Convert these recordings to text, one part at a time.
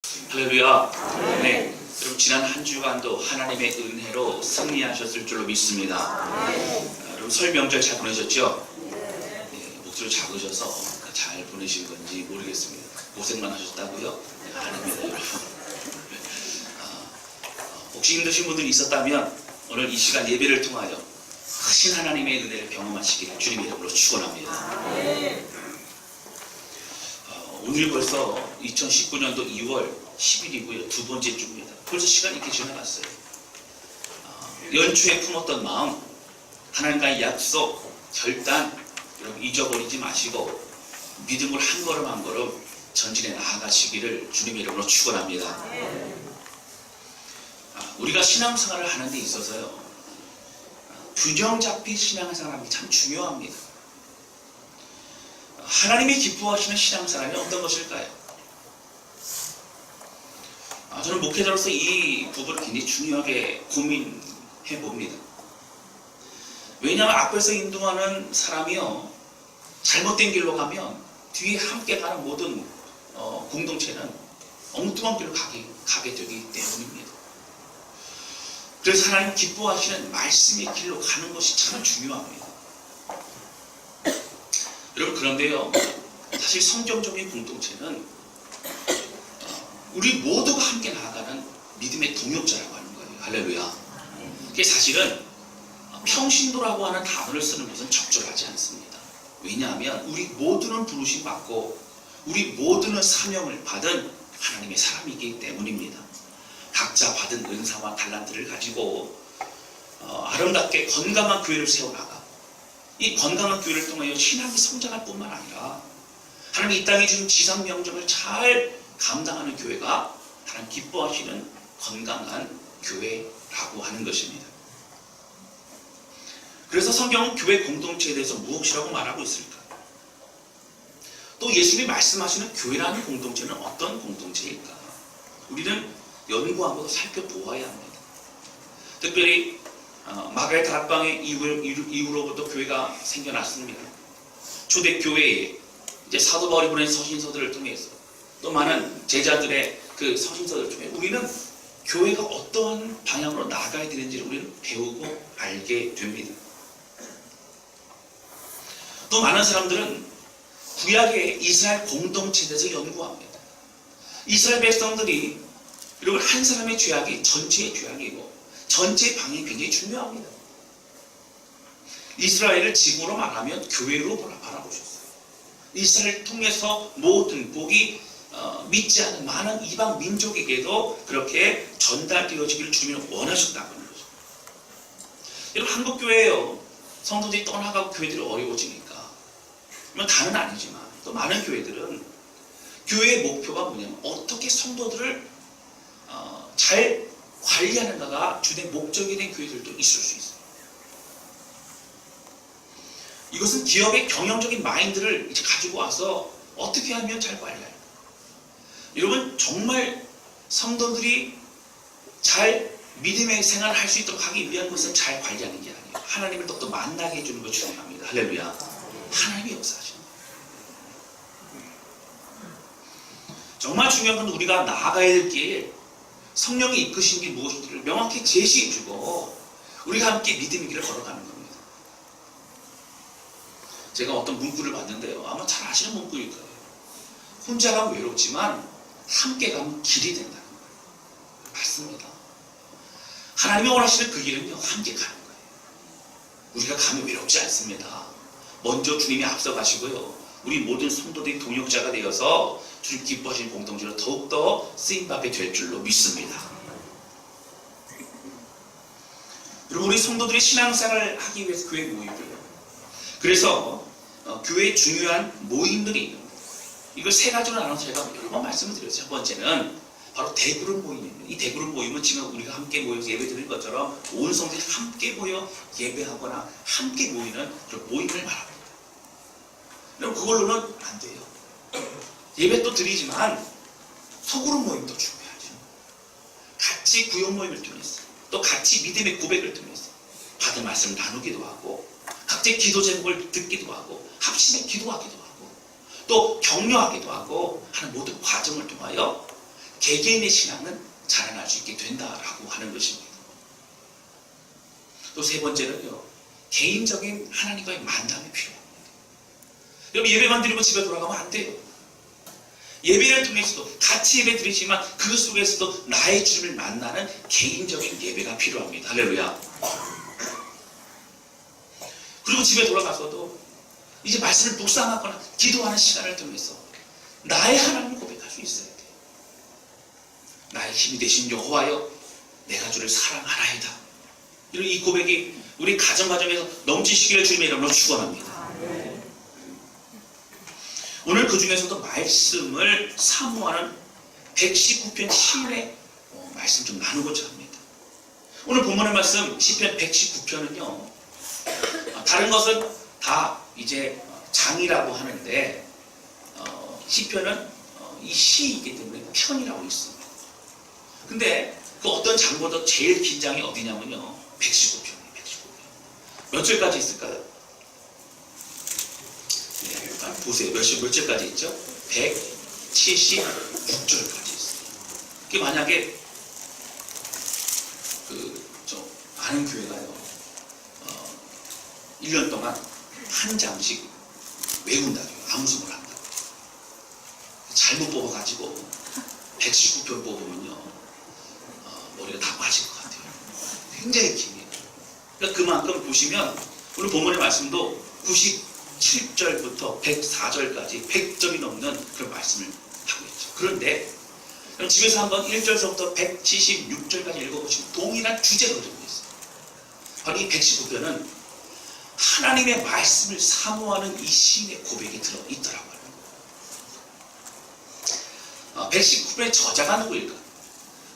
할렐루야. 네. 여러분 지난 한 주간도 하나님의 은혜로 승리하셨을 줄로 믿습니다. 여러분 설 명절 잘 보내셨죠? 네, 목소리 작으셔서 잘 보내신 건지 모르겠습니다. 고생만 하셨다고요? 네, 아닙니다, 여러분. 혹시 힘드신 분들이 있었다면 오늘 이 시간 예배를 통하여 크신 하나님의 은혜를 경험하시기를 주님의 이름으로 축원합니다. 오늘 벌써 2019년도 2월 10일이고요. 두 번째 주입니다. 벌써 시간이 이렇게 지나갔어요. 연초에 품었던 마음, 하나님과의 약속, 결단, 여러분 잊어버리지 마시고 믿음으로 한 걸음 한 걸음 전진해 나아가시기를 주님의 이름으로 축원합니다. 우리가 신앙생활을 하는 데 있어서요, 균형 잡힌 신앙생활이 참 중요합니다. 하나님이 기뻐하시는 신앙생활이 어떤 것일까요? 저는 목회자로서 이 부분을 굉장히 중요하게 고민해 봅니다. 왜냐하면 앞에서 인도하는 사람이요, 잘못된 길로 가면 뒤에 함께 가는 모든 공동체는 엉뚱한 길로 가게 되기 때문입니다. 그래서 하나님 기뻐하시는 말씀의 길로 가는 것이 참 중요합니다. 여러분, 그런데요, 사실 성경적인 공동체는 우리 모두가 함께 나아가는 믿음의 동역자라고 하는 거예요. 할렐루야. 그게 사실은 평신도라고 하는 단어를 쓰는 것은 적절하지 않습니다. 왜냐하면 우리 모두는 부르심 받고 우리 모두는 사명을 받은 하나님의 사람이기 때문입니다. 각자 받은 은사와 달란트를 가지고 아름답게 건강한 교회를 세워나가, 이 건강한 교회를 통하여 신앙이 성장할 뿐만 아니라 하나님이 이 땅에 주신 지상 명령을 잘 감당하는 교회가 하나님 기뻐하시는 건강한 교회라고 하는 것입니다. 그래서 성경은 교회 공동체에 대해서 무엇이라고 말하고 있을까? 또 예수님이 말씀하시는 교회라는 공동체는 어떤 공동체일까? 우리는 연구하고 살펴보아야 합니다. 특별히 마가의 다락방의 이후로부터 교회가 생겨났습니다. 초대교회에 이제 사도 바울이 보낸 서신서들을 통해서 또 많은 제자들의 그 서신서들을 통해 우리는 교회가 어떠한 방향으로 나아가야 되는지를 우리는 배우고 알게 됩니다. 또 많은 사람들은 구약의 이스라엘 공동체에 대해서 연구합니다. 이스라엘 백성들이 여러분 한 사람의 죄악이 전체의 죄악이고 전체의 방향이 굉장히 중요합니다. 이스라엘을 지금으로 말하면 교회로 바라보셨어요. 이스라엘을 통해서 모든 복이 믿지 않는 많은 이방 민족에게도 그렇게 전달되어지기를 주님은 원하셨다고 하는 거죠. 여러분, 한국교회예요. 성도들이 떠나가고 교회들이 어려워지니까, 다는 아니지만 또 많은 교회들은 교회의 목표가 뭐냐면 어떻게 성도들을 잘 관리하는가가 주된 목적이 된 교회들도 있을 수 있어요. 이것은 기업의 경영적인 마인드를 이제 가지고 와서 어떻게 하면 잘 관리할까? 여러분, 정말 성도들이 잘 믿음의 생활을 할 수 있도록 하기 위한 것은 잘 관리하는 게 아니에요. 하나님을 또 만나게 해주는 것 중요합니다. 할렐루야. 하나님이 역사하시는 거예요. 정말 중요한 건 우리가 나아가야 될 길, 성령이 이끄신 게 무엇인지를 명확히 제시해주고 우리가 함께 믿음의 길을 걸어가는 겁니다. 제가 어떤 문구를 봤는데요, 아마 잘 아시는 문구일 거예요. 혼자 가면 외롭지만 함께 가면 길이 된다는 거예요. 맞습니다. 하나님이 원하시는 그 길은요, 함께 가는 거예요. 우리가 가면 외롭지 않습니다. 먼저 주님이 앞서 가시고요, 우리 모든 성도들이 동역자가 되어서 주님 기뻐하시는 공동체로 더욱더 쓰임받게 될 줄로 믿습니다. 그리고 우리 성도들이 신앙생활을 하기 위해서 교회에 모이고요. 그래서 교회에 중요한 모임들이 있는 거예요. 이걸 세 가지로 나눠서 제가 여러 번 말씀을 드렸어요. 첫 번째는 바로 대그룹 모임입니다. 이 대그룹 모임은 지금 우리가 함께 모여서 예배 드리는 것처럼 온 성도들이 함께 모여 예배하거나 함께 모이는 그런 모임을 말합니다. 그럼 그걸로는 안 돼요. 예배도 드리지만 소그룹 모임도 중요하죠. 같이 구역 모임을 통해서 또 같이 믿음의 고백을 통해서 받은 말씀을 나누기도 하고 각자의 기도 제목을 듣기도 하고 합심해 기도하기도 하고 또 격려하기도 하고 하는 모든 과정을 통하여 개개인의 신앙은 자라날 수 있게 된다라고 하는 것입니다. 또 세 번째는요, 개인적인 하나님과의 만남이 필요합니다. 여러분, 예배만 드리고 집에 돌아가면 안 돼요. 예배를 통해서도 같이 예배 드리지만 그 속에서도 나의 주님을 만나는 개인적인 예배가 필요합니다. 할렐루야. 그리고 집에 돌아가서도 이제 말씀을 묵상하거나 기도하는 시간을 통해서 나의 하나님을 고백할 수 있어야 돼요. 나의 힘이 되신 여호와여, 내가 주를 사랑하나이다. 이런 이 고백이 우리 가정에서 넘치시기를 주님의 이름으로 축원합니다. 오늘 그 중에서도 말씀을 사모하는 119편 시인의 말씀 좀 나누고자 합니다. 오늘 본문의 말씀 시편 119편은요, 다른 것은 다 이제 장이라고 하는데 시편은 이 시이기 때문에 편이라고 있습니다. 근데 그 어떤 장보다 제일 긴 장이 어디냐면요, 119편이에요. 119편. 몇 절까지 있을까요? 네, 일단 보세요. 몇 절까지 있죠? 176절까지 있어요. 그게 만약에 저 아는 교회가요, 1년 동안 한 장씩 외운다고요. 암송을 한다고. 잘못 뽑아가지고 119편 뽑으면요, 머리가 다 빠질 것 같아요. 굉장히 깁니다. 그러니까 그만큼 보시면 오늘 본문의 말씀도 97절부터 104절까지 100절이 넘는 그런 말씀을 하고 있죠. 그런데 그럼 집에서 한번 1절서부터 176절까지 읽어보시면 동일한 주제가 흐르고 있어요. 바로 이 119편은 하나님의 말씀을 사모하는 이 시인의 고백이 들어있더라고요. 119편의 저자가 누구일까?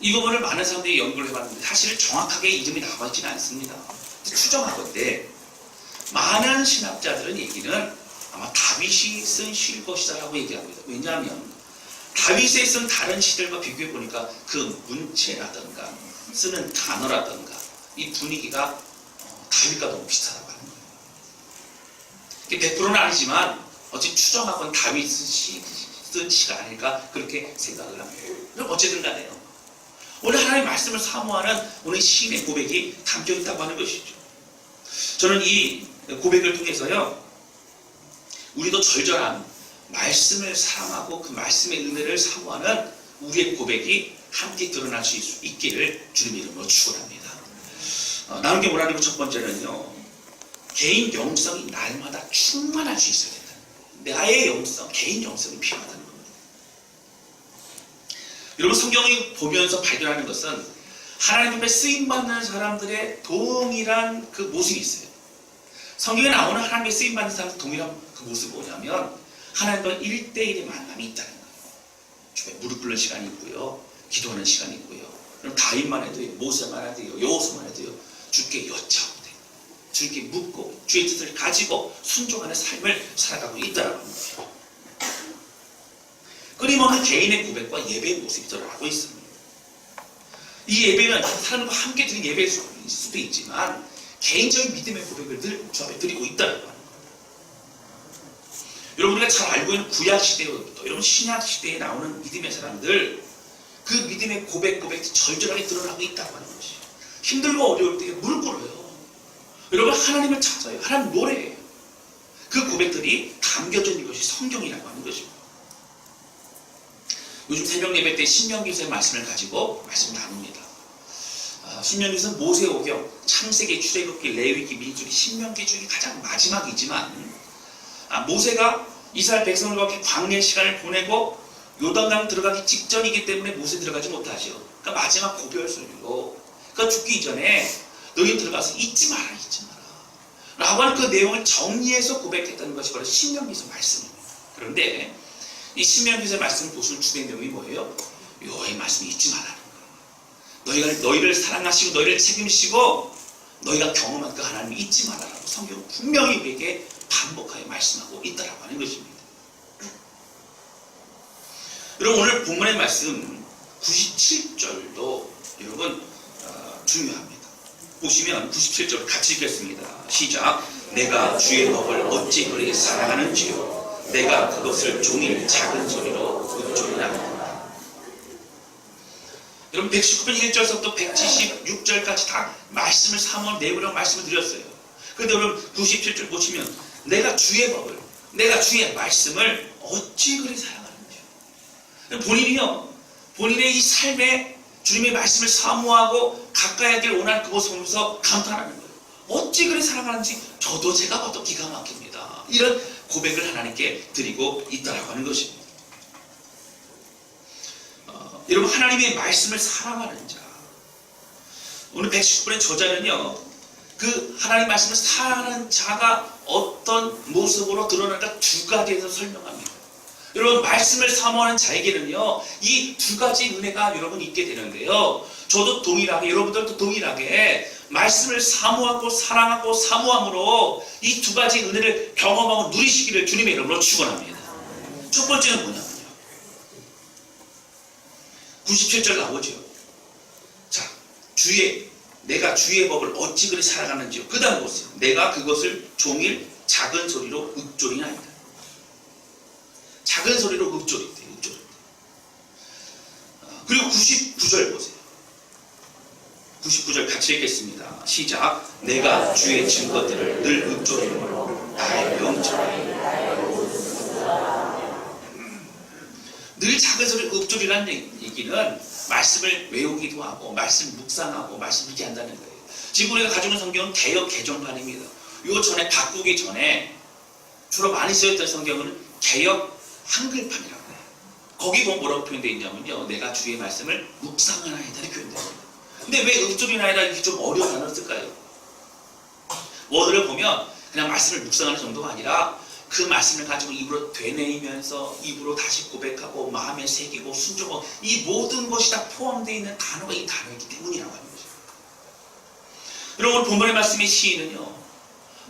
이 부분을 많은 사람들이 연구를 해봤는데 사실 정확하게 이름이 나와 있지는 않습니다. 추정하건대 많은 신학자들은 얘기는 아마 다윗이 쓴 시일 것이다 라고 얘기합니다. 왜냐하면 다윗이 쓴 다른 시들과 비교해 보니까 그 문체라든가 쓰는 단어라든가 이 분위기가 다윗과 너무 비슷하다고 하는 거예요. 100%는 아니지만 어찌 추정하건 다윗 쓴 시가 아닐까 그렇게 생각을 합니다. 그럼 어쨌든 간에요, 오늘 하나님의 말씀을 사모하는 오늘 시인의 고백이 담겨 있다고 하는 것이죠. 저는 이 고백을 통해서요, 우리도 절절한 말씀을 사랑하고 그 말씀의 은혜를 사모하는 우리의 고백이 함께 드러날 수 있기를 주님의 이름으로 축원합니다. 나눈 게 뭐라는 첫 번째는요, 개인 영성이 날마다 충만할 수 있어야 된다. 나의 영성, 개인 영성이 필요하다는 겁니다. 여러분, 성경을 보면서 발견하는 것은 하나님의 쓰임받는 사람들의 동일한 그 모습이 있어요. 성경에 나오는 하나님의 쓰임받는 사람들 동일한 그 모습이 뭐냐면 하나님과 1대1의 만남이 있다는 거예요. 주변에 무릎 꿇는 시간이 있고요, 기도하는 시간이 있고요. 그럼 다윗만 해도요, 모세만 해도요, 여호수아만 해도요, 주께 여짜오되 주께 묻고 주의 뜻을 가지고 순종하는 삶을 살아가고 있다는 거예요. 끊임없는 개인의 고백과 예배의 모습이 드러나고 있습니다. 이 예배는 사람과 함께 드리는 예배일 수도 있지만 개인적인 믿음의 고백을 늘 주 앞에 드리고 있다는 거예요. 여러분, 우리가 잘 알고 있는 구약시대부터 여러분 신약시대에 나오는 믿음의 사람들, 그 믿음의 고백이 절절하게 드러나고 있다고 하는 것이에요. 힘들고 어려울 때 무릎 꿇어요. 여러분, 하나님을 찾아요. 하나님 노래해요. 그 고백들이 담겨져 있는 것이 성경이라고 하는 것입니다. 요즘 새벽 예배 때 신명기서의 말씀을 가지고 말씀 나눕니다. 신명기서는 모세오경, 창세기, 출애굽기, 레위기, 민수기, 신명기 중에 가장 마지막이지만 모세가 이스라엘 백성들과 광야 시간을 보내고 요단강 들어가기 직전이기 때문에 모세 들어가지 못하죠. 그러니까 마지막 고별소리로, 그러니까 죽기 이전에 너희 들어가서 잊지 마라 라고 하는 그 내용을 정리해서 고백했다는 것이 바로 신명기서 말씀입니다. 그런데 이 신명기서 말씀을 보시는 주된 내용이 뭐예요? 여호와의 말씀을 잊지 말라는 거예요. 너희를 사랑하시고 너희를 책임지시고 너희가 경험한 그 하나님을 잊지 말라라고 성경은 분명히 우리에게 반복하여 말씀하고 있다라고 하는 것입니다. 여러분, 오늘 본문의 말씀 97절도 여러분 중요합니다. 보시면 97절 같이 읽겠습니다. 시작. 내가 주의 법을 어찌 그리 사랑하는지요. 내가 그것을 종일 작은 소리로 읊조리나이다. 여러분 119편 1절서부터 176절까지 다 말씀을 사모한 내용으로 말씀을 드렸어요. 그런데 여러분 97절 보시면 내가 주의 법을, 내가 주의 말씀을 어찌 그리 사랑하는지. 본인이요, 본인의 이 삶에 주님의 말씀을 사모하고 가까이 하길 원하는 그것을 보면서 감탄하는 거예요. 어찌 그리 사랑하는지 저도 제가 봐도 기가 막힙니다. 이런 고백을 하나님께 드리고 있다라고 하는 것입니다. 여러분 하나님의 말씀을 사랑하는 자, 오늘 119번의 저자는요, 그 하나님 말씀을 사랑하는 자가 어떤 모습으로 드러날까 두 가지에서 설명합니다. 여러분 말씀을 사모하는 자에게는요, 이 두 가지 은혜가 여러분 있게 되는데요, 저도 동일하게, 여러분들도 동일하게 말씀을 사모하고 사랑하고 사모함으로 이 두 가지 은혜를 경험하고 누리시기를 주님의 이름으로 축원합니다. 첫 번째는 뭐냐면요, 97절 나오죠. 자, 내가 주의 법을 어찌 그리 살아가는지요. 그 다음 보세요. 내가 그것을 종일 작은 소리로 읊조리나이다. 작은 소리로 읊조리대. 그리고 99절 보세요. 99절 같이 읽겠습니다. 시작. 내가 주의 증거들을 늘 읊조리므로 나의 명철. 늘 작은 소리로 읊조리라는 얘기는 말씀을 외우기도 하고 말씀 묵상하고 말씀 얘기한다는 거예요. 지금 우리가 가지고 있는 성경은 개역 개정판입니다. 요 전에 바꾸기 전에 주로 많이 쓰였던 성경은 개역 한글판이라고 해요. 거기 보면 뭐라고 표현되어 있냐면요, 내가 주의 말씀을 묵상하나이다 이렇게 표현되어 있어요. 근데 왜 읊조리나이다 이렇게 좀 어려운 단어를 쓸까요? 원어를 보면 그냥 말씀을 묵상하는 정도가 아니라 그 말씀을 가지고 입으로 되뇌이면서 입으로 다시 고백하고 마음에 새기고 순종하고 이 모든 것이 다 포함되어 있는 단어가 이 단어이기 때문이라고 하는 거죠. 여러분 본문의 말씀의 시인은요,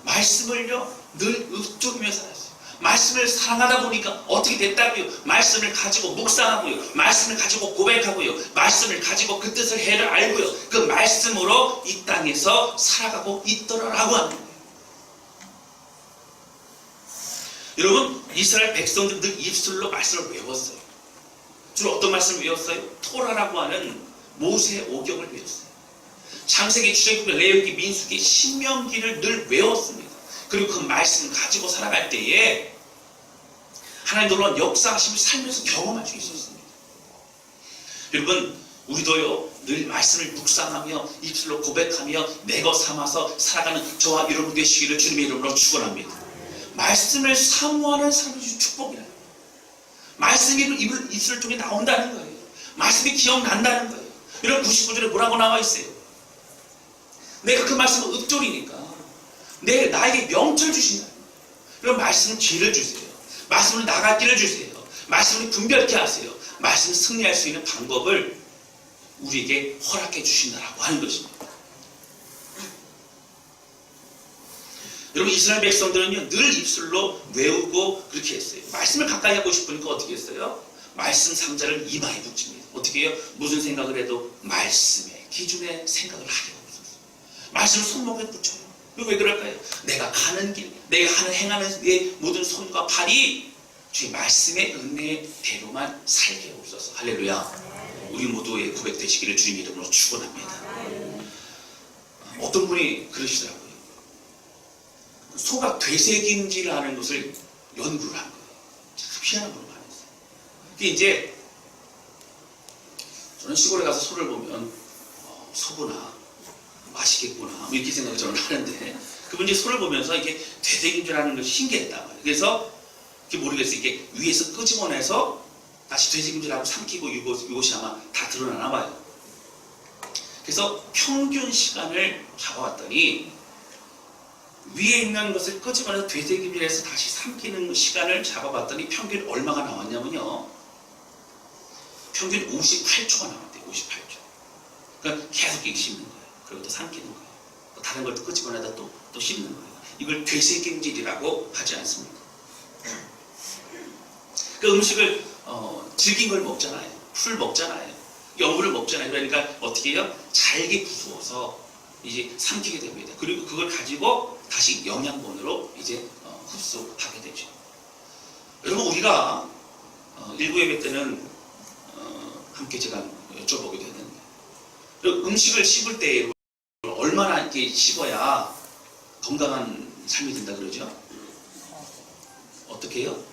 말씀을요 늘 읊조리며 살았어요. 말씀을 사랑하다 보니까 어떻게 됐다고요? 말씀을 가지고 묵상하고요, 말씀을 가지고 고백하고요, 말씀을 가지고 그 뜻을 해를 알고요, 그 말씀으로 이 땅에서 살아가고 있더라라고 하는 거예요. 여러분 이스라엘 백성들 늘 입술로 말씀을 외웠어요. 주로 어떤 말씀을 외웠어요? 토라라고 하는 모세의 오경을 외웠어요. 창세기, 출애굽기, 레위기, 민수기, 신명기를 늘 외웠습니다. 그리고 그 말씀을 가지고 살아갈 때에 하나님 놀라운 역사하심을 살면서 경험할 수 있었습니다. 여러분 우리도요 늘 말씀을 묵상하며 입술로 고백하며 내것 삼아서 살아가는 저와 여러분 되시기를 주님의 이름으로 축원합니다. 말씀을 사모하는 사람이 주신 축복이라는 거예요. 말씀이 입술 쪽에 나온다는 거예요. 말씀이 기억난다는 거예요. 여러분 99절에 뭐라고 나와 있어요? 내가 그 말씀을 읊조리니까 나에게 명철 주신다. 여러분 말씀은 기회를 주세요. 말씀을 나갈 길을 주세요. 말씀을 분별케 하세요. 말씀을 승리할 수 있는 방법을 우리에게 허락해 주신다라고 하는 것입니다. 여러분 이스라엘 백성들은요 늘 입술로 외우고 그렇게 했어요. 말씀을 가까이 하고 싶으니까 어떻게 했어요? 말씀 상자를 이마에 붙입니다. 어떻게 해요? 무슨 생각을 해도 말씀의 기준에 생각을 하게 없었어요. 말씀을 손목에 붙여요. 그리고 왜 그럴까요? 내가 가는 길, 내가 행하는 내 모든 손과 발이 주의 말씀의 은혜대로만 살게 없어서. 할렐루야. 우리 모두의 고백 되시기를 주님 이름으로 축원합니다. 어떤 분이 그러시더라고요. 소가 되새김질하는 것을 연구를 한 거예요. 참 희한한 걸 많이 했어요. 그게 이제 저는 시골에 가서 소를 보면 소구나 맛있겠구나 이렇게 생각을 저는 하는데, 그분이 소를 보면서 이게 되새김질하는 것이 신기했다. 그래서 이게 모르겠어요. 이게 위에서 끄집어내서 다시 되새김질하고 삼키고 이것이 아마 다 드러나나 봐요. 그래서 평균 시간을 잡아왔더니 위에 있는 것을 끄집어내서 되새김질해서 다시 삼키는 시간을 잡아봤더니 평균 얼마가 나왔냐면요, 평균 58초가 나왔대요. 58초. 그러니까 계속 이렇게 씹는 거예요. 그리고 또 삼키는 거예요. 또 다른 걸 또 끄집어내다 또 씹는 거예요. 이걸 되새김질이라고 하지 않습니까? 그 음식을 질긴 걸 먹잖아요. 풀 먹잖아요. 여물을 먹잖아요. 그러니까 어떻게 해요? 잘게 부수어서 이제 삼키게 됩니다. 그리고 그걸 가지고 다시 영양분으로 이제 흡수하게 되죠. 여러분 우리가 일부 예배 때는 함께 제가 여쭤보게 되는데, 그리고 음식을 씹을 때 얼마나 이렇게 씹어야 건강한 삶이 된다 그러죠? 어떻게 해요?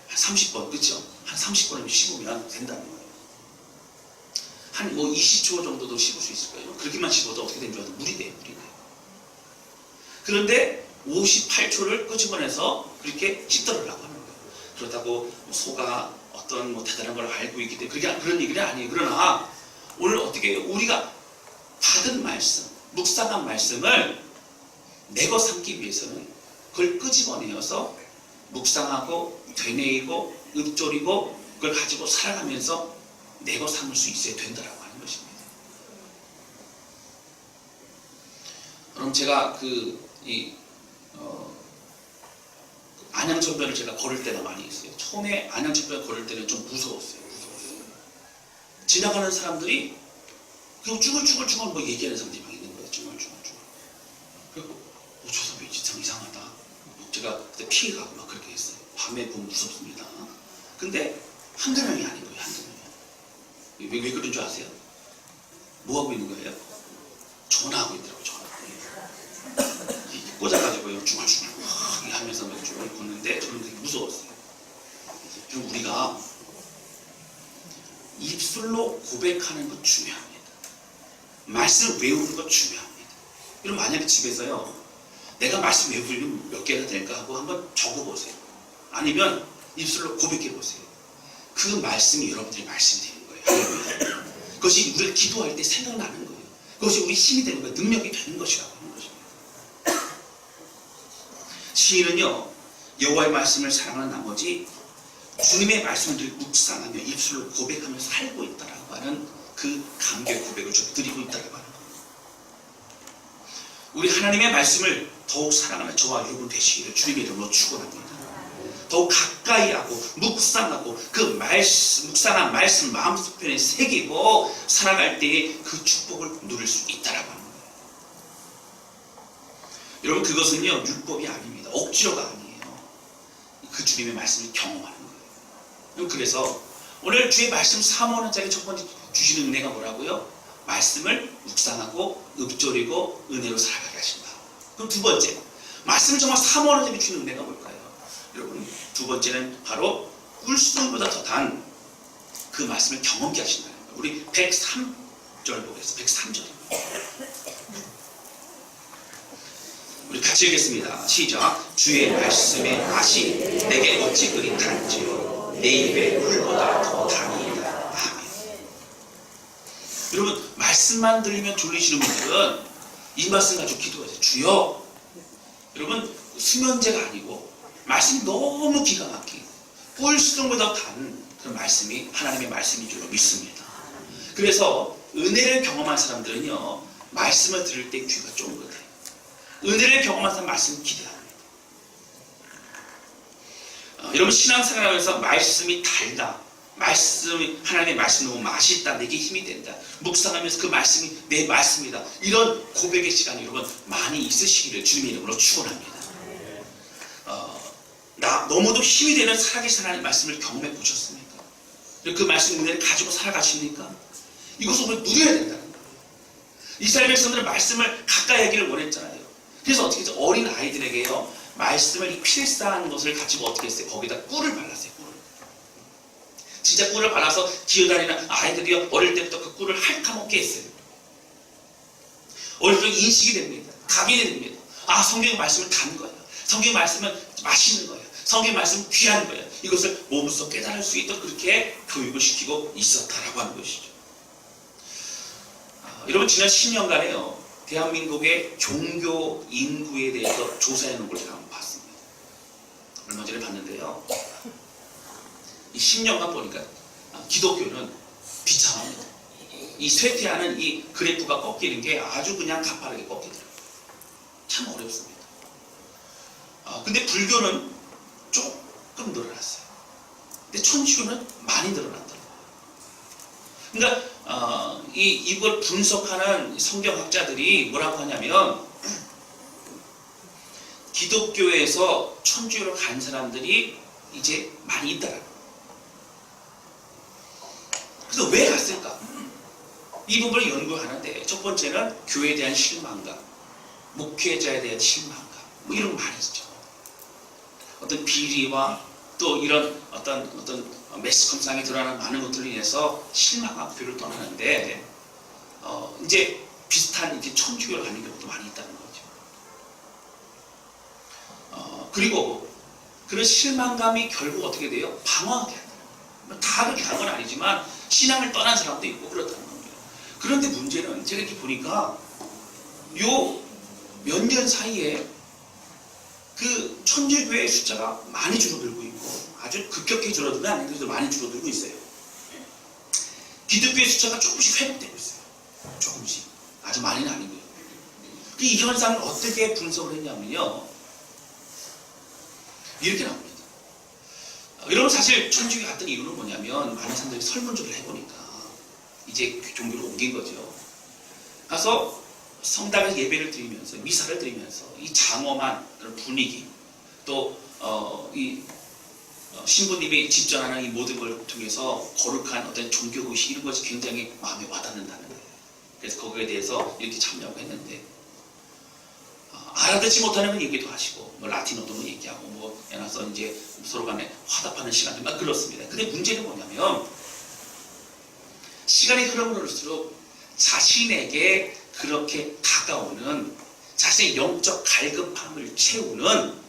한 30번, 그렇죠? 한 30번을 씹으면 된다는 거예요. 한 뭐 20초 정도도 씹을 수 있을 거예요. 그렇게만 씹어도 어떻게 되는 줄 알아요? 물이 돼요, 물이 돼요. 그런데 58초를 끄집어내서 그렇게 씹더라고 하는 거예요. 그렇다고 소가 어떤 뭐 대단한 걸 알고 있기 때문에 그런 얘기는 아니에요. 그러나 오늘 어떻게 해요? 우리가 받은 말씀, 묵상한 말씀을 내거 삼기 위해서는 그걸 끄집어내어서 묵상하고 되뇌이고 읊조리고 그걸 가지고 살아가면서 내거 삼을 수 있어야 된다라고 하는 것입니다. 그럼 제가 안양천변을 제가 걸을 때가 많이 있어요. 처음에 안양천변을 걸을 때는 좀 무서웠어요. 지나가는 사람들이 그리고 쭈글쭈글 뭐 얘기하는 사람들이 막 있는 거예요. 쭈글쭈글. 그리고 저 사람이 진짜 이상하다. 제가 그때 피해가고 막 그렇게 했어요. 밤에 보면 무섭습니다. 근데 한두 명이 아닌 거예요. 한두 명이. 왜 그런 줄 아세요? 뭐 하고 있는 거예요? 전화하고 있더라고요. 전화. 꽂아가지고요. 쭈글쭈글 하면서 막 쭈글 걷는데 저는 되게 무서웠어요. 그리고 우리가 입술로 고백하는 것 중요합니다. 말씀 외우는 것 중요합니다. 그럼 만약에 집에서요, 내가 말씀 외우려면 몇 개가 될까 하고 한번 적어보세요. 아니면 입술로 고백해보세요. 그 말씀이 여러분들의 말씀이 되는 거예요. 그것이 우리가 기도할 때 생각나는 거예요. 그것이 우리 힘이 되는 거예요. 능력이 되는 것이라고 하는 것입니다. 시인은요, 여호와의 말씀을 사랑하는 나머지 주님의 말씀을 늘 묵상하며 입술로 고백하며 살고 있다라고 하는 그 감격 고백을 좀 드리고 있다라고 하는 거예요. 우리 하나님의 말씀을 더욱 사랑하는 저와 여러분 되시기를 주님의 이름으로 축원합니다. 더욱 가까이 하고 묵상하고 그 묵상한 말씀 마음속편에 새기고 살아갈 때에 그 축복을 누릴 수 있다라고 하는 거예요. 여러분, 그것은요, 율법이 아닙니다. 억지로가 아니에요. 그 주님의 말씀을 경험하는 거예요. 그래서 오늘 주의 말씀 사모하는 자에게 첫 번째 주시는 은혜가 뭐라고요? 말씀을 묵상하고 읊조리고 은혜로 살아가게 하신다. 그럼 두 번째, 말씀을 정말 사모하는 자에게 주는 은혜가 뭘까요? 여러분, 두 번째는 바로 꿀수보다 더 단 그 말씀을 경험케 하신다는 거예요. 우리 103절 보겠습니다. 103절입니다. 우리 같이 읽겠습니다. 시작. 주의 말씀의 맛이 내게 어찌 그리 단지요 내 입에 꿀보다 더 단이다. 아멘. 여러분, 말씀만 들으면 졸리시는 분들은 이 말씀 가지고 기도하세요. 주여. 여러분, 수면제가 아니고 말씀이 너무 기가 막히고 꿀수보다 단 그런 말씀이 하나님의 말씀인 줄로 믿습니다. 그래서 은혜를 경험한 사람들은요, 말씀을 들을 때 귀가 쫑긋해요. 은혜를 경험한 사람 말씀 기대합니다. 여러분, 신앙생활에서 말씀이 달다, 하나님의 말씀이 너무 맛있다, 내게 힘이 된다, 묵상하면서 그 말씀이 내 말씀이다, 이런 고백의 시간이 여러분 많이 있으시기를 주님의 이름으로 축원합니다. 너무도 힘이 되는 살아계신 하나님의 말씀을 경험해 보셨습니까? 그 말씀 은혜를 가지고 살아가십니까? 이것을 우리 누려야 된다는 거예요. 이스라엘 백성들은 말씀을 가까이 하기를 원했잖아요. 그래서 어떻게 했죠? 어린 아이들에게요, 말씀을 필사한 것을 가지고 어떻게 했어요? 거기다 꿀을 발랐어요. 꿀을. 진짜 꿀을 발라서 기어다니는 아이들이요, 어릴 때부터 그 꿀을 핥아먹게 했어요. 어릴 때 인식이 됩니다. 각인이 됩니다. 아, 성경의 말씀은 단 거야. 성경의 말씀은 맛있는 거야. 성경의 말씀은 귀한 거야. 이것을 몸소 깨달을 수 있도록 그렇게 교육을 시키고 있었다라고 하는 것이죠. 여러분, 지난 10년간에요, 대한민국의 종교 인구에 대해서 조사해 놓은 걸 제가 한번 봤습니다. 얼마 전에 봤는데요, 이 10년간 보니까 기독교는 비참합니다. 이 쇠퇴하는 이 그래프가 꺾이는 게 아주 그냥 가파르게 꺾이더라고요. 참 어렵습니다. 근데 불교는 조금 늘어났어요. 근데 천주교는 많이 늘어났더라고요. 그러니까 이걸 분석하는 성경학자들이 뭐라고 하냐면, 기독교에서 천주교로 간 사람들이 이제 많이 있다라고. 그래서 왜 갔어요? 있을까? 이 부분을 연구하는데 첫 번째는 교회에 대한 실망감, 목회자에 대한 실망감, 뭐 이런 거 많이 있죠. 어떤 비리와 또 이런 어떤 매스컴상에 드러나는 많은 것들로 인해서 실망하고 교회를 떠나는데 이제 비슷한 이제 천주교를 가는 경우도 많이 있다는 거죠. 그리고 그런 실망감이 결국 어떻게 돼요? 방황하게 한다. 다 그렇게 간 건 아니지만 신앙을 떠난 사람도 있고 그렇다는 겁니다. 그런데 문제는 제가 이렇게 보니까 요 몇 년 사이에 그 천주교의 숫자가 많이 줄어들고 있고 아주 급격히 줄어들면 아닌데도 많이 줄어들고 있어요. 기독교의 숫자가 조금씩 회복되고 있어요. 조금씩. 아주 많이는 아니고요. 이 현상을 어떻게 분석을 했냐면요. 이렇게 나옵니다. 여러분 사실 천주교 갔던 이유는 뭐냐면 많은 사람들이 설문조를 해보니까 이제 종교를 옮긴 거죠. 가서 성당에서 예배를 드리면서 미사를 드리면서 이 장엄한 그런 분위기 또 신부님이 집전하는 이 모든 걸 통해서 거룩한 어떤 종교의식 이런 것이 굉장히 마음에 와닿는다는 거예요. 그래서 거기에 대해서 이렇게 참여하고 했는데 알아듣지 못하는 건 얘기도 하시고 뭐 라틴어도 얘기하고 뭐 해놔서 이제 서로 간에 화답하는 시간도 막 그렇습니다. 근데 문제는 뭐냐면 시간이 흐름을수록 자신에게 그렇게 다가오는 자신의 영적 갈급함을 채우는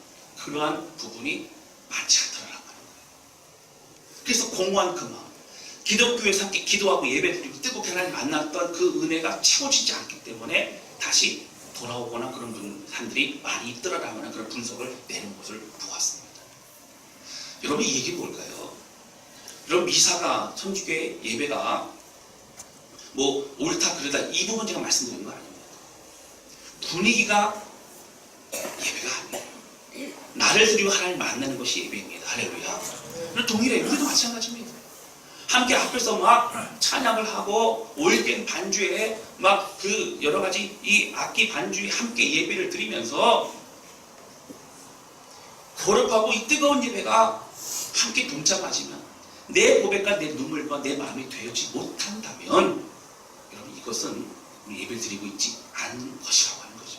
그러한 부분이 많지 않더라라는 거예요. 그래서 공허한 그 마음, 기독교에서 함께 기도하고 예배드리고 뜨겁게 하나님 만났던 그 은혜가 채워지지 않기 때문에 다시 돌아오거나 그런 사람들이 많이 있더라라는 그런 분석을 내는 것을 보았습니다. 여러분 이 얘기는 뭘까요? 여러분 미사가 천주교의 예배가 뭐 옳다 그러다 이 부분 제가 말씀드리는 거 아닙니다. 분위기가 예배가 아니에요. 나를 드리고 하나님 만나는 것이 예배입니다. 할렐루야. 동일해. 우리도 마찬가지입니다. 함께 앞에서 막 찬양을 하고 올겐 반주에 막 그 여러 가지 이 악기 반주에 함께 예배를 드리면서 거룩하고 이 뜨거운 예배가 함께 동참하지만 내 고백과 내 눈물과 내 마음이 되어지 못한다면 여러분 이것은 우리 예배를 드리고 있지 않은 것이라고 하는 거죠.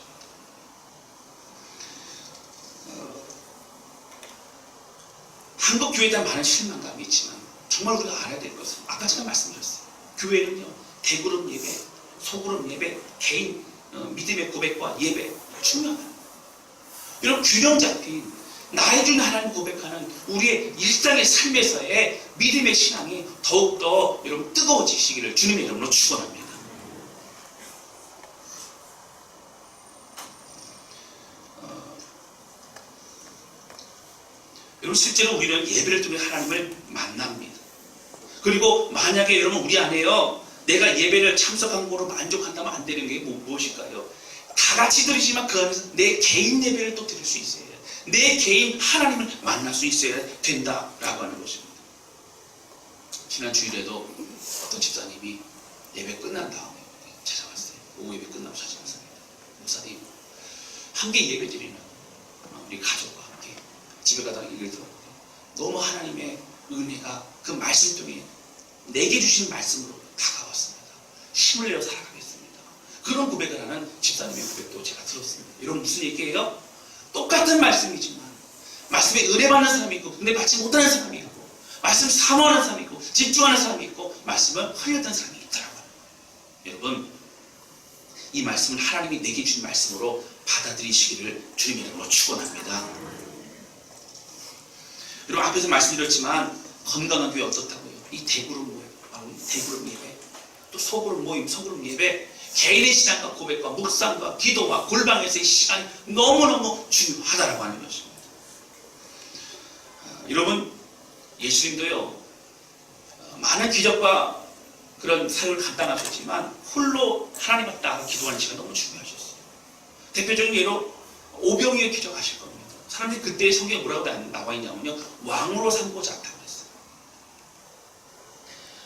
한국 교회에 대한 많은 실망감이 있지만 정말 우리가 알아야 될 것은 아까 제가 말씀드렸어요. 교회는요 대그룹 예배, 소그룹 예배, 개인 믿음의 고백과 예배 중요하다. 이런 균형 잡힌 나의 준 하나님 고백하는 우리의 일상의 삶에서의 믿음의 신앙이 더욱더 여러분 뜨거워지시기를 주님의 이름으로 축원합니다. 여러분 실제로 우리는 예배를 통해 하나님을 만납니다. 그리고 만약에 여러분 우리 안에요 내가 예배를 참석한 거로 만족한다면 안 되는 게 무엇일까요? 다 같이 드리지만 그 안에서 내 개인 예배를 또 드릴 수 있어야 해요. 내 개인 하나님을 만날 수 있어야 된다라고 하는 것입니다. 지난 주일에도 어떤 집사님이 예배 끝난 다음에 찾아왔어요. 오후 예배 끝나고 찾아왔습니다. 목사님 함께 예배 드리는 우리 가족과 함께 집에 가다가 얘기를 들었는데 너무 하나님의 은혜가 그 말씀 통해 내게 주신 말씀으로 다가왔습니다. 힘을 내어 살아가겠습니다. 그런 고백을 하는 집사님의 고백도 제가 들었습니다. 여러분 무슨 얘기예요? 똑같은 말씀이지만 말씀에 은혜 받는 사람이 있고 은혜 받지 못하는 사람이 있고 말씀 사모하는 사람이 있고 집중하는 사람이 있고 말씀을 흘렸던 사람이 있더라고요. 여러분 이 말씀은 하나님이 내게 주신 말씀으로 받아들이시기를 주님의 이름으로 축원합니다. 여러분 앞에서 말씀드렸지만 건강한 교회 어떻다고요? 이 대그룹 모임, 대그룹 예배, 또 소그룹 모임, 소그룹 예배, 개인의 신앙과 고백과 묵상과 기도와 골방에서의 시간이 너무너무 중요하다라고 하는 것입니다. 여러분 예수님도요 많은 기적과 그런 사역을 감당하셨지만 홀로 하나님 앞에 나가 기도하는 시간 너무 중요하셨어요. 대표적인 예로 오병이어 기적하실 겁니다. 사람들이 그때 성경에 뭐라고 나와 있냐면요 왕으로 삼고자 않다고 했어요.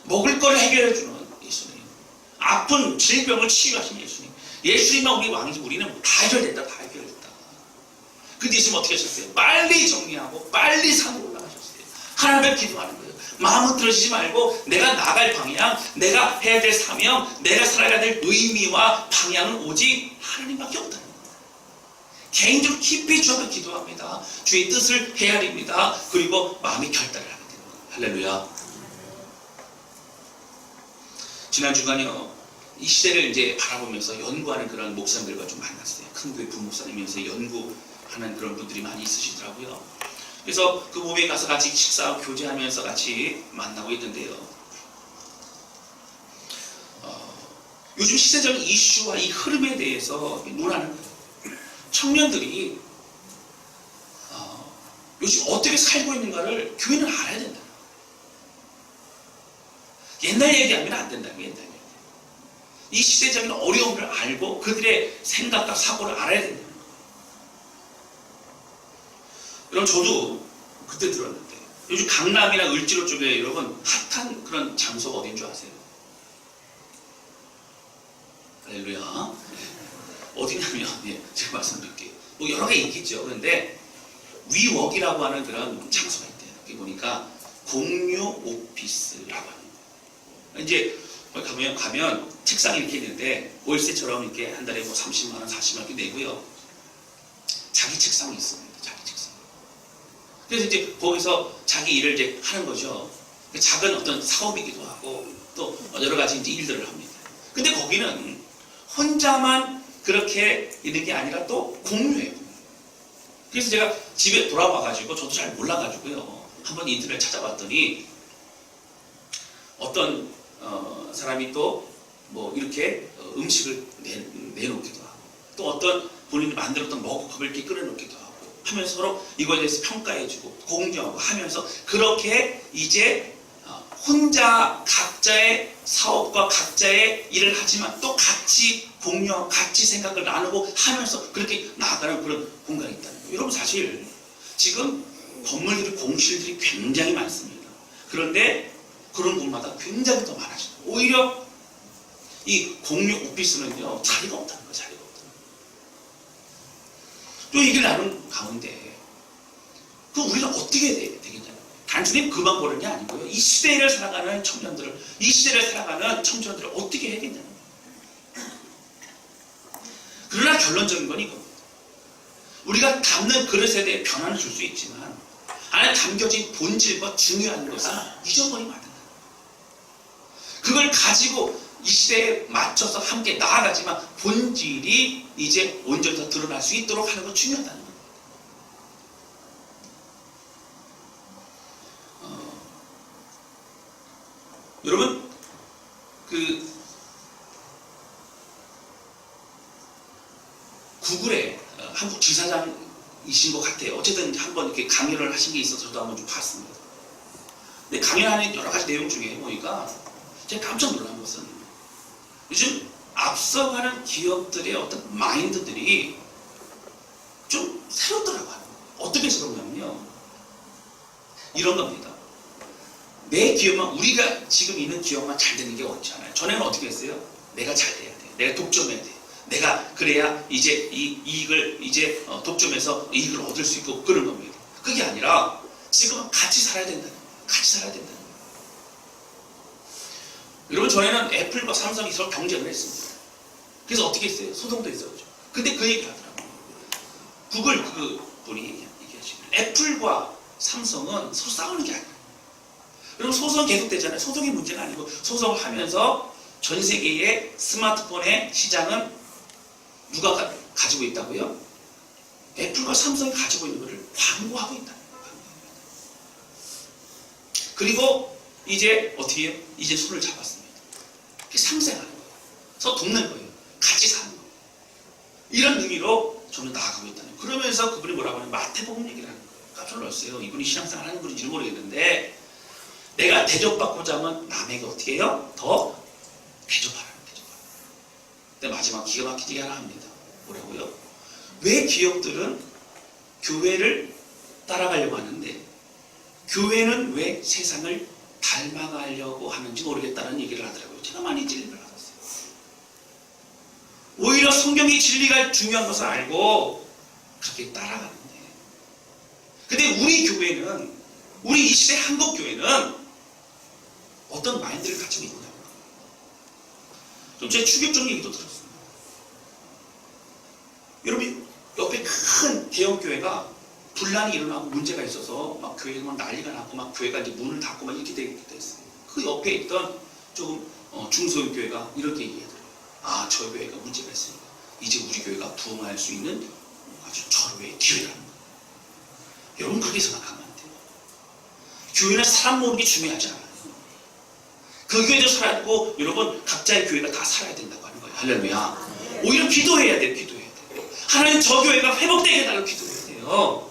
먹을 거를 해결해주는 예수님, 아픈 질병을 치유하신 예수님, 예수님만 우리 왕이지 우리는 다 해결됐다, 다 해결됐다. 근데 예수님 어떻게 하셨어요? 빨리 정리하고 빨리 산으로 올라가셨어요. 하나님 앞에 기도하는 거예요. 마음은 틀어지지 말고 내가 나갈 방향, 내가 해야 될 사명, 내가 살아가야 될 의미와 방향은 오직 하나님밖에 없다는 거예요. 개인적으로 깊이 주 앞에 기도합니다. 주의 뜻을 헤아립니다. 그리고 마음의 결단을 하게 되는 거예요. 할렐루야. 지난 주간요, 이 시대를 이제 바라보면서 연구하는 그런 목사님들과 좀 만났어요. 큰 교회 부목사님이면서 연구하는 그런 분들이 많이 있으시더라고요. 그래서 그 모임에 가서 같이 식사하고 교제하면서 같이 만나고 있는데요. 요즘 시대적인 이슈와 이 흐름에 대해서 논하는 거예요. 청년들이 요즘 어떻게 살고 있는가를 교회는 알아야 된다. 옛날 얘기하면 안 된다는 거예요. 옛날 얘기. 이 시대적인 어려움을 알고 그들의 생각과 사고를 알아야 된다는 거예요. 여러분, 저도 그때 들었는데 요즘 강남이나 을지로 쪽에 여러분 핫한 그런 장소가 어딘 줄 아세요? 할렐루야. 어디냐면, 예, 제가 말씀드릴게요. 뭐 여러 개 있겠죠. 그런데 위웍이라고 하는 그런 장소가 있대요. 여기 보니까 공유 오피스라고 하는 거예요. 이제 가면 책상이 이렇게 있는데 월세처럼 이렇게 한 달에 뭐 30만 원, 40만 원 이렇게 내고요. 자기 책상이 있습니다. 자기 책상. 그래서 이제 거기서 자기 일을 이제 하는 거죠. 작은 어떤 사업이기도 하고 또 여러 가지 이제 일들을 합니다. 근데 거기는 혼자만 그렇게 있는 게 아니라 또 공유해요. 그래서 제가 집에 돌아와가지고 저도 잘 몰라가지고요. 한번 인터넷 찾아봤더니 어떤 사람이 또 뭐 이렇게 음식을 내놓기도 하고 또 어떤 본인이 만들었던 머그컵을 이렇게 끓여놓기도 하고 하면서 서로 이거에 대해서 평가해주고 공유하고 하면서 그렇게 이제 혼자 각자의 사업과 각자의 일을 하지만 또 같이 공유하고 같이 생각을 나누고 하면서 그렇게 나아가는 그런 공간이 있다는 거예요. 여러분, 사실 지금 건물들이 공실들이 굉장히 많습니다. 그런데 그런 곳마다 굉장히 더 많아집니다. 오히려 이 공유 오피스는요, 자리가 없다는 거예요. 자리가 없다는 거예요. 또 얘기를 나눈 가운데 그 우리는 어떻게 되겠냐는 거예요. 단순히 그만 보는 게 아니고요. 이 시대를 살아가는 청년들을, 이 시대를 살아가는 청소년들을 어떻게 해야겠냐는 거예요. 그러나 결론적인 건 이겁니다. 우리가 담는 그릇에 대해 변화를 줄 수 있지만 안에 담겨진 본질과 중요한 것은 잊어버리면 안 된다. 그걸 가지고 이 시대에 맞춰서 함께 나아가지만 본질이 이제 온전히 더 드러날 수 있도록 하는 건 중요하다는 겁니다. 여러분, 구글에 한국 지사장이신 것 같아요. 어쨌든 한번 이렇게 강연을 하신 게 있어서 저도 한번 좀 봤습니다. 근데 강연하는 여러 가지 내용 중에 보니까 제가 깜짝 놀란 것은 요즘 앞서가는 기업들의 어떤 마인드들이 좀 새롭더라고요. 어떻게 새롭냐면요, 이런 겁니다. 내 기업만, 우리가 지금 있는 기업만 잘 되는 게 어렵지 않아요. 전에는 어떻게 했어요? 내가 잘 돼야 돼. 내가 독점해야 돼. 내가 그래야 이제 이 이익을 이제 독점해서 이익을 얻을 수 있고 그런 겁니다. 그게 아니라 지금은 같이 살아야 된다는 거예요. 같이 살아야 된다는 거예요. 여러분, 전에는 애플과 삼성이 서로 경쟁을 했습니다. 그래서 어떻게 했어요? 소송도 했었죠. 근데 그 얘기를 하더라고요. 구글 그 분이 얘기하시길, 애플과 삼성은 서로 싸우는 게 아니에요. 그럼 소송 계속되잖아요. 소송이 문제가 아니고 소송을 하면서 전 세계의 스마트폰의 시장은 누가 가지고 있다고요? 애플과 삼성이 가지고 있는 것을 광고하고 있다는 거예요. 그리고 이제 어떻게 해요? 이제 손을 잡았습니다. 상생하는 거예요. 서로 돕는 거예요. 같이 사는 거예요. 이런 의미로 저는 나아가고 있다는 거예요. 그러면서 그분이 뭐라고 하냐면 마태복음 얘기를 하는 거예요. 깜짝 놀랐어요. 이분이 신앙생활 하는 분인지는 모르겠는데, 내가 대접받고자 하면 남에게 어떻게 해요? 더 대접하라는 거예요. 근데 마지막 기가 막히게 하나 합니다. 뭐라고요? 왜 기업들은 교회를 따라가려고 하는데 교회는 왜 세상을 닮아가려고 하는지 모르겠다는 얘기를 하더라고요. 제가 많이 찔림을 받았어요. 오히려 성경의 진리가 중요한 것을 알고 그렇게 따라가는데, 근데 우리 교회는, 우리 이 시대 한국 교회는 어떤 마인드를 가지고 있냐고. 좀 제 충격적인 얘기도 들었습니다. 여러분, 옆에 큰 대형 교회가 분란이 일어나고 문제가 있어서 막 교회가 막 난리가 나고 막 교회가 이제 문을 닫고 막 이렇게 되기도 했어요. 그 옆에 있던 조금 중소형 교회가 이렇게 얘기하더라고요. 아, 저 교회가 문제가 있으니까 이제 우리 교회가 부흥할 수 있는 아주 절호의 기회라는 거예요. 여러분, 그렇게 생각하면 안 돼요. 교회는 사람 모으는 게 중요하지 않아요. 그 교회도 살아야 되고 여러분 각자의 교회가 다 살아야 된다고 하는 거예요. 할렐루야. 오히려 기도해야 돼요. 기도해야 돼요. 하나님, 저 교회가 회복되게 해달라고 기도해야 돼요.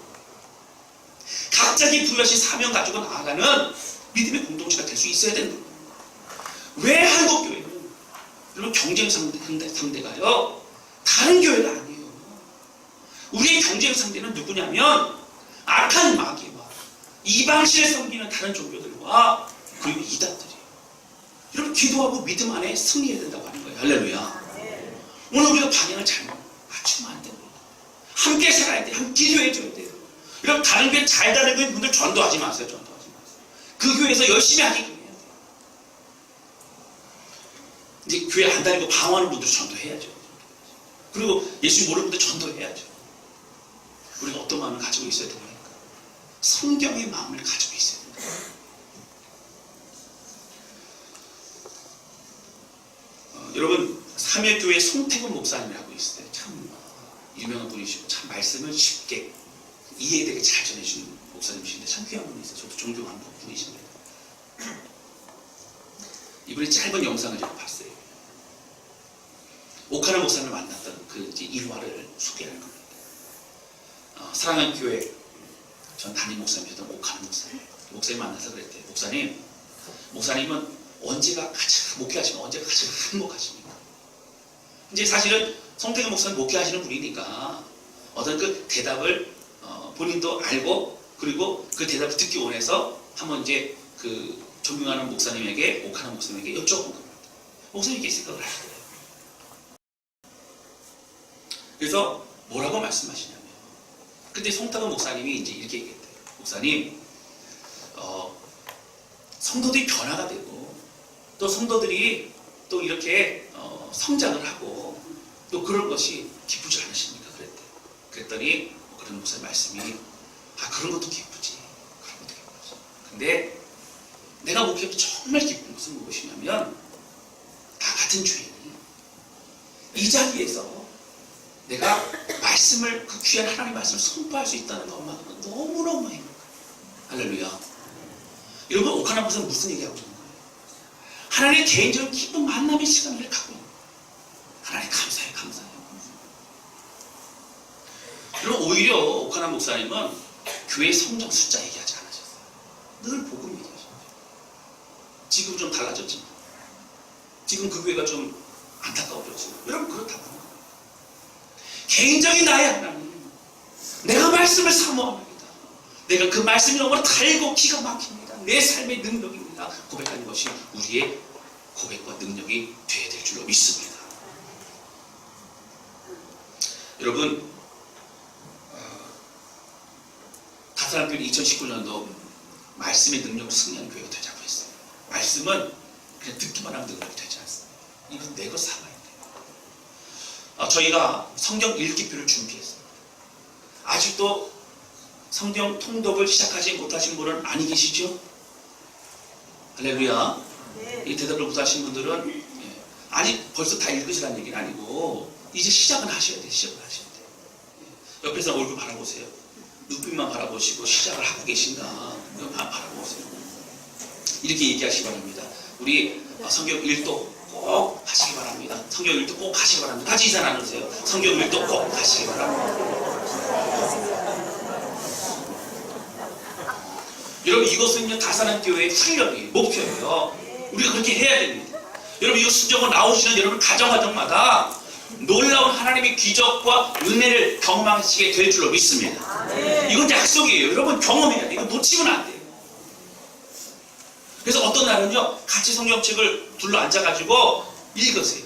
각자의 부여하신 사명 가지고 나아가는 믿음의 공동체가 될 수 있어야 된다. 왜 한국 교회는 여러분 경쟁 상대가요 다른 교회가 아니에요. 우리의 경쟁 상대는 누구냐면 악한 마귀와 이방신을 섬기는 다른 종교들과 그리고 이단들이에요. 여러분, 기도하고 믿음 안에 승리해야 된다고 하는 거예요. 할렐루야. 오늘 우리가 방향을 잘못 맞추면 안 됩니다. 함께 살아야 돼요. 함께 기도해줘야 돼요. 여러분, 다른 교회 잘 다른 교회 분들 전도하지 마세요. 전도하지 마세요. 그 교회에서 열심히 하기끔 해야 돼요. 이제 교회 안 다니고 방황하는 분들 전도해야죠. 그리고 예수 모르는 분들 전도해야죠. 우리가 어떤 마음을 가지고 있어야 됩니까? 성경의 마음을 가지고 있어야 됩니다. 여러분, 삼일교회 송태근 목사님이라고 있어요. 참 유명한 분이시고 참 말씀을 쉽게 이해되게 잘 전해주는 목사님이신데 참 귀한 분이세요. 저도 존경하는 분이십니다. 이분이 짧은 영상을 제가 봤어요. 오카나 목사님을 만났던 그 이제 일화를 소개하는 겁니다. 사랑하는 교회 전 담임 목사님이셨던 오카나 목사님. 목사님 만나서 그랬대요. 목사님은 언제가 가장 목회하시면 언제가 가장 행복하십니까? 이제 사실은 송태근 목사님 목회하시는 분이니까 어떤 그 대답을 본인도 알고 그리고 그 대답을 듣기 원해서 한번 이제 그 존경하는 목사님에게 오카나 목사님에게 여쭤본 겁니다. 목사님이 이렇게 생각을 하시더라고요. 그래서 뭐라고 말씀하시냐면, 그때 송태근 목사님이 이제 이렇게 얘기했대요. 목사님, 성도들이 변화가 되고 또 성도들이 또 이렇게 성장을 하고 또 그런 것이 기쁘지 않으십니까? 그랬대요. 그랬더니 그런 목사님 말씀이 그런 것도 기쁘지. 그런 것도 기쁘지. 근데 내가 목회할 때 정말 기쁜 것은 무엇이냐면 나 같은 주인이 이 자리에서 내가 말씀을 그 귀한 하나님의 말씀을 선포할 수 있다는 것만으로 너무너무 행복해요. 할렐루야. 여러분, 오카나 목사는 무슨 얘기하고 있는 거예요? 하나님의 개인적인 기쁜 만남의 시간을 갖고 있는 거예요. 하나님 감사해요. 감사해요. 여러분, 오히려 오카나 목사님은 교회 성장 숫자 얘기하지 않으셨어요. 늘 복음 얘기하셨어요. 지금 좀 달라졌지만 지금 그 교회가 좀 안타까워졌어요. 여러분, 그렇다고 합니다. 개인적인 나의 하나님, 내가 말씀을 사모합니다. 내가 그 말씀이 너무 달고 기가 막힙니다. 내 삶의 능력입니다. 고백하는 것이 우리의 고백과 능력이 되어야 될 줄로 믿습니다. 여러분, 다사람교회는 2019년도 말씀의 능력으로 승리하는 교회가 되자고 했어요. 말씀은 그냥 듣기만 하면 능력이 되지 않습니다. 이건 내 것 삼아야 돼요. 저희가 성경 읽기표를 준비했습니다. 아직도 성경 통독을 시작하지 못하신 분은 많이 계시죠? 할렐루야. 네. 이 대답을 못하신 분들은 아니 벌써 다 읽으시라는 얘기는 아니고 이제 시작은 하셔야 돼요. 시작을 하셔야 돼요. 옆에서 얼굴 바라보세요. 눈빛만 바라보시고 시작을 하고 계신가 바라보세요. 이렇게 얘기하시기 바랍니다. 우리 성경 읽독 꼭 하시기 바랍니다. 성경 읽독 꼭 하시기 바랍니다. 같이 인사 나누세요. 성경 읽독 꼭 하시기 바랍니다. 여러분, 이것은요 다사람교회의 훈련이에요. 목표예요. 우리가 그렇게 해야 됩니다. 여러분, 이거 순종을 나오시는 여러분 가정마다 놀라운 하나님의 기적과 은혜를 경험하시게 될 줄로 믿습니다. 이건 약속이에요. 여러분, 경험해야 돼요. 이거 놓치면 안 돼요. 그래서 어떤 날은요 같이 성경책을 둘러 앉아가지고 읽으세요.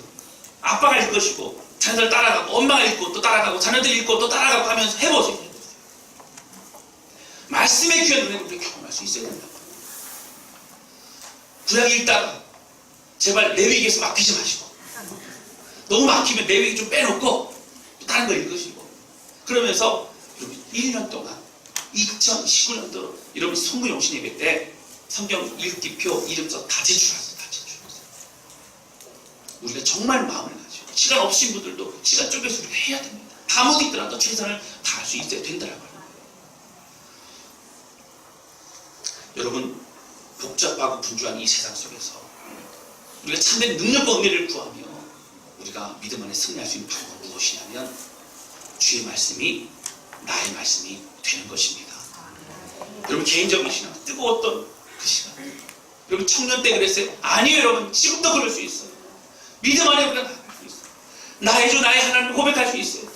아빠가 읽으시고 자녀들 따라가고, 엄마가 읽고 또 따라가고, 자녀들 읽고 또 따라가고 하면서 해보세요. 말씀의 귀한 은혜를 우리가 경험할 수 있어야 된다고. 구약 읽다가 제발 레위기에서 막히지 마시고, 너무 막히면 레위기 좀 빼놓고 또 다른 거 읽으시고, 그러면서 1년 동안 2019년도 여러분 성부용신 예배 때 성경 읽기표 이름서 다 제출하세요. 다 제출하세요. 우리가 정말 마음을 가지고 시간 없으신 분들도 시간 쪼개서 우리가 해야 됩니다. 다 못 읽더라도 최선을 다할 수 있어야 된다라고 하는 거예요. 여러분, 복잡하고 분주한 이 세상 속에서 우리가 참된 능력과 은혜를 구하며 우리가 믿음 안에 승리할 수 있는 방법은 무엇이냐면 주의 말씀이 나의 말씀이 되는 것입니다. 여러분, 개인적인 신앙, 뜨거웠던 그 시간, 여러분 청년 때 그랬어요? 아니에요. 여러분, 지금도 그럴 수 있어요. 믿음 안에 우리가 나갈 수 있어요. 나의 주 나의 하나님을 고백할 수 있어요.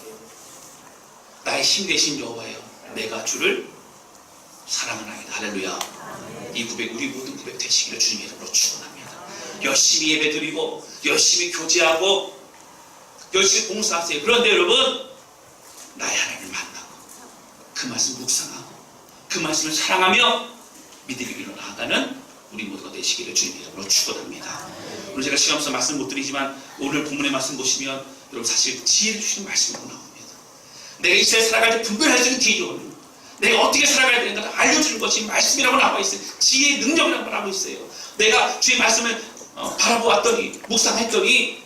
나의 힘 되신 여호와여, 내가 주를 사랑하나이다. 할렐루야. 이 고백, 우리 모든 고백 되시기를 주님의 이름으로 축원합니다. 열심히 예배드리고 열심히 교제하고 열심히 봉사하세요. 그런데 여러분, 나의 하나님을 만나고 그 말씀 묵상하고 그 말씀을 사랑하며 믿음의 길로 나아가는 우리 모두가 되시기를 주님의 이름으로 축원합니다. 오늘 제가 시간 없어서 말씀 못 드리지만 오늘 본문의 말씀 보시면 여러분 사실 지혜를 주시는 말씀으로 나옵니다. 내가 이 세상에 살아갈 때 분별할 수 있는 기준, 내가 어떻게 살아가야 되는가 알려주는 것이 말씀이라고 나와 있어요. 지혜의 능력이라고 나와 있어요. 내가 주의 말씀을 바라보았더니 묵상했더니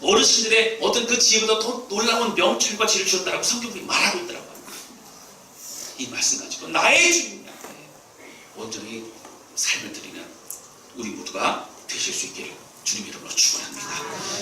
어르신들의 어떤 그 지혜보다 더 놀라운 명철과 지혜를 주셨다라고 성경이 말하고 있더라고요. 이 말씀 가지고 나의 주님 앞에 온전히 삶을 드리는 우리 모두가 되실 수 있기를 주님 이름으로 축원합니다.